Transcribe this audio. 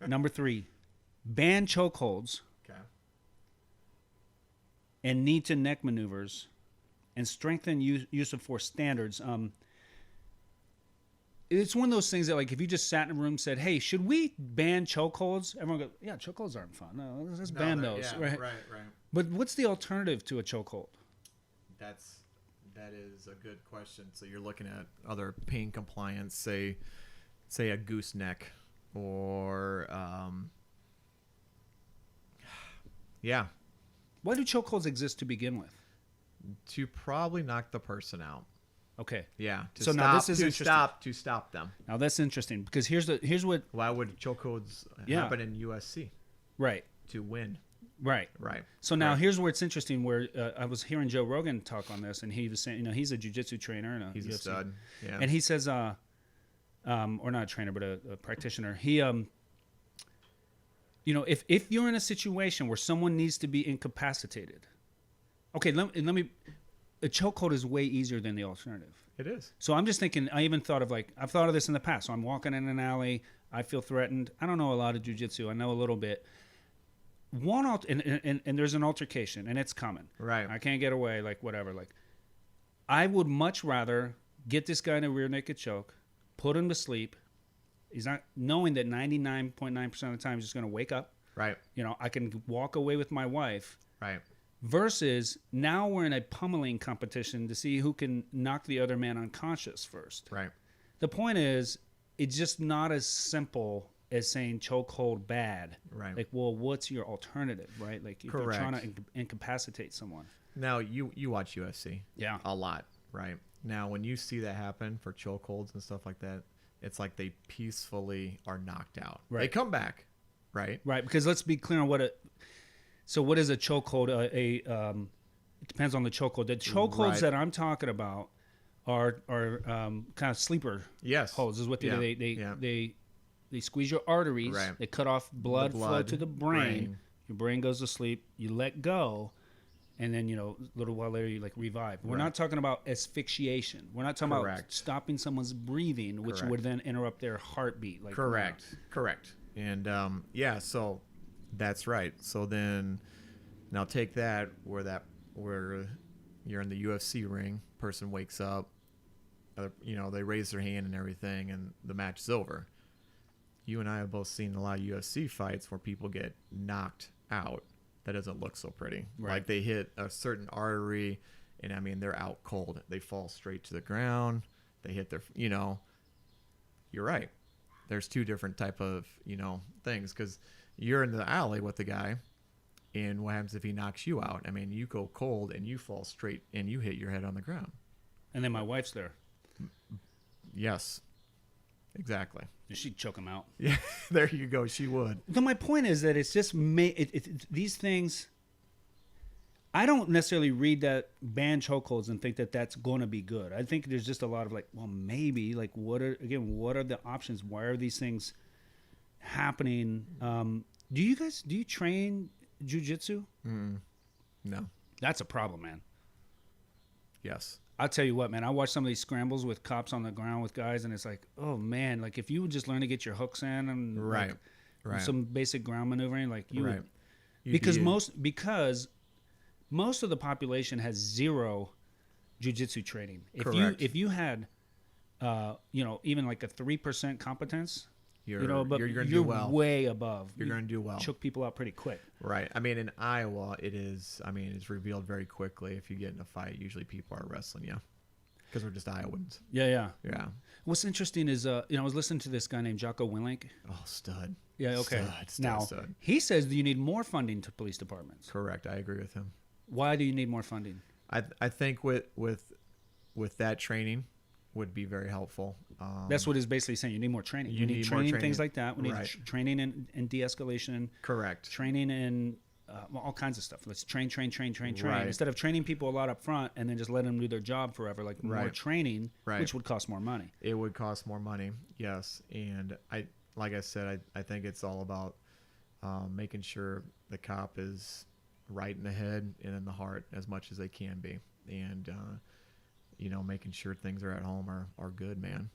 Number 3, ban chokeholds Okay. and knee to neck maneuvers, and strengthen use of force standards. It's one of those things that, like, if you just sat in a room and said, "Hey, should we ban chokeholds?" Everyone goes, "Yeah, chokeholds aren't fun. No, let's ban those." Yeah, Right? right. But what's the alternative to a chokehold? That is a good question. So you're looking at other pain compliance, say a gooseneck, or yeah, Why do chokeholds exist to begin with? to probably knock the person out. Okay. Yeah, So now this is interesting. to stop them. Now that's interesting because here's what. Why would chokeholds Yeah. happen in USC? Right. To win. Right. Right. So now Right. here's where it's interesting. Where I was hearing Joe Rogan talk on this, and he was saying, he's a jiu-jitsu trainer and He's a UFC, stud. Yeah. and he says, or not a trainer, but a practitioner. He, if you're in a situation where someone needs to be incapacitated, okay, let me. A chokehold is way easier than the alternative. It is. So I'm just thinking. I even thought of, like, I've thought of this in the past. So I'm walking in an alley. I feel threatened. I don't know a lot of jiu-jitsu. I know a little bit. And there's an altercation, and it's coming. Right. I can't get away. Like, whatever. Like, I would much rather get this guy in a rear naked choke, put him to sleep. He's not knowing that 99.9% of the time he's just going to wake up. Right. I can walk away with my wife. Right. Versus now we're in a pummeling competition to see who can knock the other man unconscious first. Right. The point is, it's just not as simple as saying chokehold bad. Right. Like, well, what's your alternative, right? Like, if Correct. you're trying to incapacitate someone. Now you watch UFC. Yeah. A lot, right? Now when you see that happen for chokeholds and stuff like that, it's like they peacefully are knocked out. Right. They come back, right? Right, because let's be clear on what is a chokehold? It depends on the chokehold. The chokeholds Right. that I'm talking about are kind of sleeper Yes. holds. Is what they Yeah. do. They squeeze your arteries. Right. They cut off blood flow to the brain. Your brain goes to sleep. You let go, and then a little while later you, like, revive. We're Right. not talking about asphyxiation. We're not talking about Correct. stopping someone's breathing, which Correct. would then interrupt their heartbeat. Like, Correct. And so that's right. So then now take that where you're in the UFC ring, person wakes up, they raise their hand and everything, and the match is over. You and I have both seen a lot of UFC fights where people get knocked out. That doesn't look so pretty. Right. Like they hit a certain artery, and I mean they're out cold. They fall straight to the ground. They hit their, You're right. There's two different type of things, because you're in the alley with the guy, and what happens if he knocks you out? I mean, you go cold and you fall straight and you hit your head on the ground. And then my wife's there. Yes, exactly. She'd choke him out. Yeah, there you go. She would. But my point is that it's just these things. I don't necessarily read that ban chokeholds and think that that's going to be good. I think there's just a lot of, like, well, maybe, like, what are the options? Why are these things happening? Do you train jiu-jitsu? No. That's a problem, man. Yes. I'll tell you what, man. I watch some of these scrambles with cops on the ground with guys, and it's like, oh man, like, if you would just learn to get your hooks in and Right. some basic ground maneuvering, like, you Right. would, You'd because be- most of the population has zero jiu-jitsu training. Correct. If you had even like a 3% competence, you're but going to do you're well. way above. You're going to do well. Choke people out pretty quick. Right. I mean, in Iowa, it's revealed very quickly. If you get in a fight, usually people are wrestling you because we're just Iowans. Yeah. Yeah. What's interesting is, I was listening to this guy named Jocko Willink. Oh, stud. Yeah, okay. Stud. He says that you need more funding to police departments. Correct. I agree with him. Why do you need more funding? I think with that training would be very helpful. That's what he's basically saying. You need more training. You need need more training, training. things like that. We need Right. training in de-escalation. Correct. Training in all kinds of stuff. Let's train. Right. Instead of training people a lot up front and then just letting them do their job forever, like more Right. training, Right. which would cost more money. It would cost more money, yes. And like I said, I think it's all about making sure the cop is right in the head and in the heart as much as they can be, and making sure things are at home are good, man.